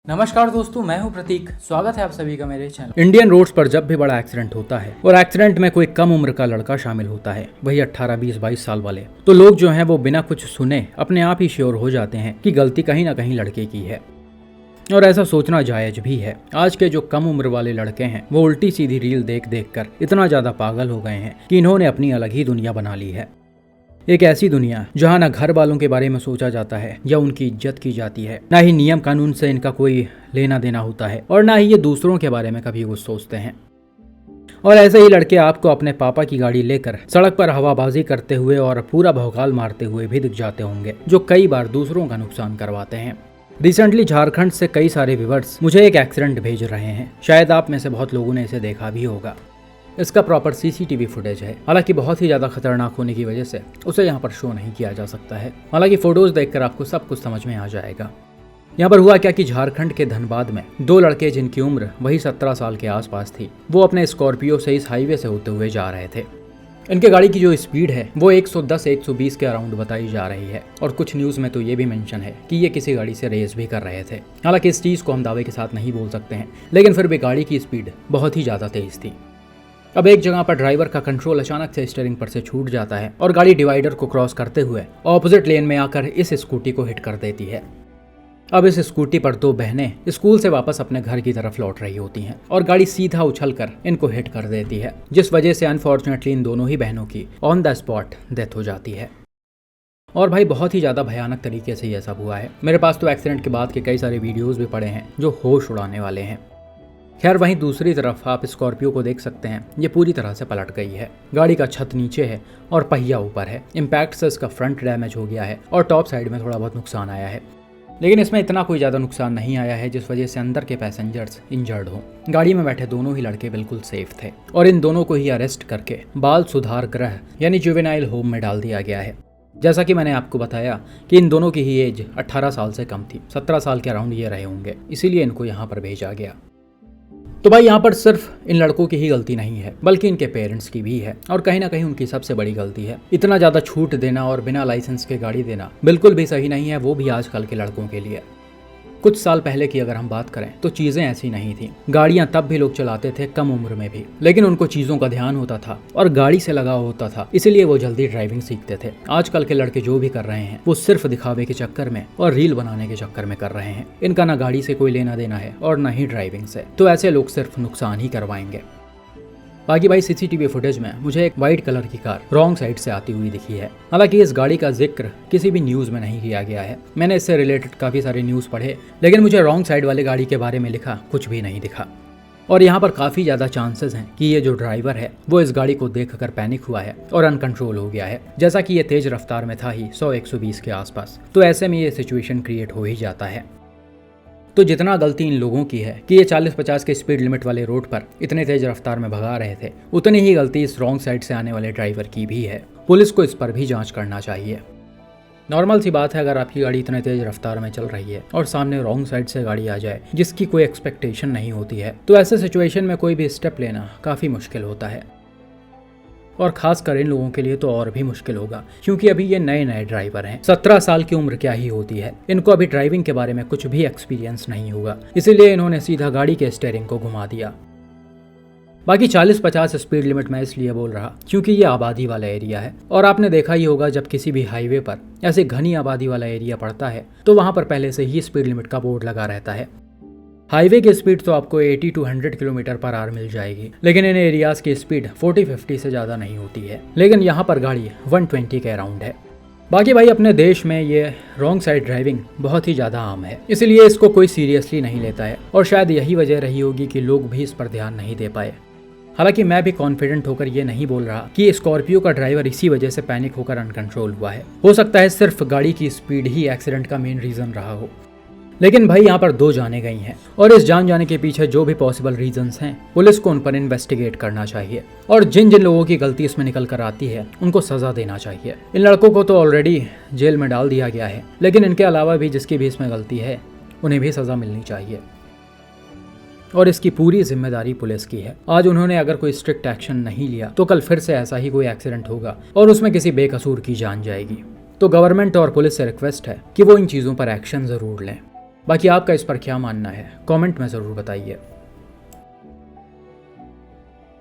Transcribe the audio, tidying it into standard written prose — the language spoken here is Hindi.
नमस्कार दोस्तों, मैं हूं प्रतीक। स्वागत है आप सभी का मेरे चैनल। इंडियन रोड्स पर जब भी बड़ा एक्सीडेंट होता है और एक्सीडेंट में कोई कम उम्र का लड़का शामिल होता है, वही 18, 20, 22 साल वाले, तो लोग जो हैं वो बिना कुछ सुने अपने आप ही श्योर हो जाते हैं कि गलती कहीं ना कहीं लड़के की है। और ऐसा सोचना जायज भी है। आज के जो कम उम्र वाले लड़के हैं वो उल्टी सीधी रील देख देख कर इतना ज्यादा पागल हो गए हैं कि इन्होंने अपनी अलग ही दुनिया बना ली है। एक ऐसी दुनिया जहां ना घर वालों के बारे में सोचा जाता है या उनकी इज्जत की जाती है, ना ही नियम कानून से इनका कोई लेना देना होता है और ना ही ये दूसरों के बारे में कभी कुछ सोचते हैं। और ऐसे ही लड़के आपको अपने पापा की गाड़ी लेकर सड़क पर हवाबाजी करते हुए और पूरा भौकाल मारते हुए भी दिख जाते होंगे, जो कई बार दूसरों का नुकसान करवाते हैं। रिसेंटली झारखंड से कई सारे व्यूअर्स मुझे एक एक्सीडेंट भेज रहे हैं। शायद आप में से बहुत लोगों ने इसे देखा भी होगा। इसका प्रॉपर सीसीटीवी फुटेज है। हालांकि बहुत ही ज्यादा खतरनाक होने की वजह से उसे यहाँ पर शो नहीं किया जा सकता है। हालांकि फोटोज देखकर आपको सब कुछ समझ में आ जाएगा। यहाँ पर हुआ क्या कि झारखंड के धनबाद में दो लड़के जिनकी उम्र वही 17 साल के आसपास थी, वो अपने स्कॉर्पियो से इस हाईवे से होते हुए जा रहे थे। इनके गाड़ी की जो स्पीड है वो 110-120 के अराउंड बताई जा रही है और कुछ न्यूज़ में तो ये भी मेंशन है कि ये किसी गाड़ी से रेस भी कर रहे थे। हालांकि इस चीज़ को हम दावे के साथ नहीं बोल सकते हैं, लेकिन फिर भी गाड़ी की स्पीड बहुत ही ज़्यादा तेज थी। अब एक जगह पर ड्राइवर का कंट्रोल अचानक से स्टीयरिंग पर से छूट जाता है और गाड़ी डिवाइडर को क्रॉस करते हुए ऑपोजिट लेन में आकर इस स्कूटी को हिट कर देती है। अब इस स्कूटी पर दो बहनें स्कूल से वापस अपने घर की तरफ लौट रही होती हैं और गाड़ी सीधा उछलकर इनको हिट कर देती है, जिस वजह से अनफॉर्चुनेटली इन दोनों ही बहनों की ऑन द स्पॉट डेथ हो जाती है। और भाई बहुत ही ज़्यादा भयानक तरीके से ये सब हुआ है। मेरे पास तो एक्सीडेंट के बाद के कई सारे वीडियोज़ भी पड़े हैं जो होश उड़ाने वाले हैं। खैर वहीं दूसरी तरफ आप स्कॉर्पियो को देख सकते हैं, ये पूरी तरह से पलट गई है। गाड़ी का छत नीचे है और पहिया ऊपर है। इम्पैक्ट से इसका फ्रंट डैमेज हो गया है और टॉप साइड में थोड़ा बहुत नुकसान आया है, लेकिन इसमें इतना कोई ज़्यादा नुकसान नहीं आया है जिस वजह से अंदर के पैसेंजर्स इंजर्ड हों। गाड़ी में बैठे दोनों ही लड़के बिल्कुल सेफ थे और इन दोनों को ही अरेस्ट करके बाल सुधार गृह यानी जुवेनाइल होम में डाल दिया गया है। जैसा कि मैंने आपको बताया कि इन दोनों की ही एज 18 साल से कम थी, 17 साल के अराउंड ये रहे होंगे, इसीलिए इनको यहाँ पर भेजा गया। तो भाई यहाँ पर सिर्फ इन लड़कों की ही गलती नहीं है, बल्कि इनके पेरेंट्स की भी है और कहीं ना कहीं उनकी सबसे बड़ी गलती है। इतना ज़्यादा छूट देना और बिना लाइसेंस के गाड़ी देना बिल्कुल भी सही नहीं है, वो भी आजकल के लड़कों के लिए। कुछ साल पहले की अगर हम बात करें तो चीज़ें ऐसी नहीं थी। गाड़ियां तब भी लोग चलाते थे कम उम्र में भी, लेकिन उनको चीज़ों का ध्यान होता था और गाड़ी से लगाव होता था, इसलिए वो जल्दी ड्राइविंग सीखते थे। आजकल के लड़के जो भी कर रहे हैं वो सिर्फ दिखावे के चक्कर में और रील बनाने के चक्कर में कर रहे हैं। इनका ना गाड़ी से कोई लेना देना है और ना ही ड्राइविंग से, तो ऐसे लोग सिर्फ नुकसान ही करवाएंगे। बाकी भाई सीसीटीवी फुटेज में मुझे एक वाइट कलर की कार रॉन्ग साइड से आती हुई दिखी है। हालांकि इस गाड़ी का जिक्र किसी भी न्यूज़ में नहीं किया गया है। मैंने इससे रिलेटेड काफ़ी सारे न्यूज़ पढ़े, लेकिन मुझे रॉन्ग साइड वाली गाड़ी के बारे में लिखा कुछ भी नहीं दिखा। और यहाँ पर काफ़ी ज़्यादा चांसेस हैं कि ये जो ड्राइवर है वो इस गाड़ी को देखकर पैनिक हुआ है और अनकंट्रोल हो गया है। जैसा कि ये तेज़ रफ्तार में था ही 100-120 के आसपास, तो ऐसे में ये सिचुएशन क्रिएट हो ही जाता है। तो जितना गलती इन लोगों की है कि ये 40-50 के स्पीड लिमिट वाले रोड पर इतने तेज रफ्तार में भगा रहे थे, उतनी ही गलती इस रॉन्ग साइड से आने वाले ड्राइवर की भी है। पुलिस को इस पर भी जांच करना चाहिए। नॉर्मल सी बात है, अगर आपकी गाड़ी इतने तेज रफ्तार में चल रही है और सामने रॉन्ग साइड से गाड़ी आ जाए जिसकी कोई एक्सपेक्टेशन नहीं होती है, तो ऐसे सिचुएशन में कोई भी स्टेप लेना काफ़ी मुश्किल होता है। और खासकर इन लोगों के लिए तो और भी मुश्किल होगा, क्योंकि अभी ये नए नए ड्राइवर हैं। 17 साल की उम्र क्या ही होती है, इनको अभी ड्राइविंग के बारे में कुछ भी एक्सपीरियंस नहीं होगा, इसीलिए इन्होंने सीधा गाड़ी के स्टीयरिंग को घुमा दिया। बाकी 40-50 स्पीड लिमिट मैं इसलिए बोल रहा क्योंकि ये आबादी वाला एरिया है और आपने देखा ही होगा जब किसी भी हाईवे पर ऐसे घनी आबादी वाला एरिया पड़ता है तो वहाँ पर पहले से ही स्पीड लिमिट का बोर्ड लगा रहता है। हाईवे की स्पीड तो आपको 80-100 किलोमीटर पर आवर मिल जाएगी, लेकिन इन एरियाज की स्पीड 40-50 से ज़्यादा नहीं होती है, लेकिन यहाँ पर गाड़ी 120 के अराउंड है। बाकी भाई अपने देश में ये रॉन्ग साइड ड्राइविंग बहुत ही ज़्यादा आम है, इसलिए इसको कोई सीरियसली नहीं लेता है और शायद यही वजह रही होगी कि लोग भी इस पर ध्यान नहीं दे पाए। हालांकि मैं भी कॉन्फिडेंट होकर ये नहीं बोल रहा कि स्कॉर्पियो का ड्राइवर इसी वजह से पैनिक होकर अनकंट्रोल हुआ है। हो सकता है सिर्फ गाड़ी की स्पीड ही एक्सीडेंट का मेन रीज़न रहा हो, लेकिन भाई यहाँ पर दो जाने गई हैं और इस जान जाने के पीछे जो भी पॉसिबल रीजंस हैं पुलिस को उन पर इन्वेस्टिगेट करना चाहिए और जिन जिन लोगों की गलती इसमें निकल कर आती है उनको सजा देना चाहिए। इन लड़कों को तो ऑलरेडी जेल में डाल दिया गया है, लेकिन इनके अलावा भी जिसकी भी इसमें गलती है उन्हें भी सजा मिलनी चाहिए और इसकी पूरी जिम्मेदारी पुलिस की है। आज उन्होंने अगर कोई स्ट्रिक्ट एक्शन नहीं लिया तो कल फिर से ऐसा ही कोई एक्सीडेंट होगा और उसमें किसी बेकसूर की जान जाएगी। तो गवर्नमेंट और पुलिस से रिक्वेस्ट है कि वो इन चीज़ों पर एक्शन ज़रूर लें। बाकी आपका इस पर क्या मानना है कमेंट में ज़रूर बताइए।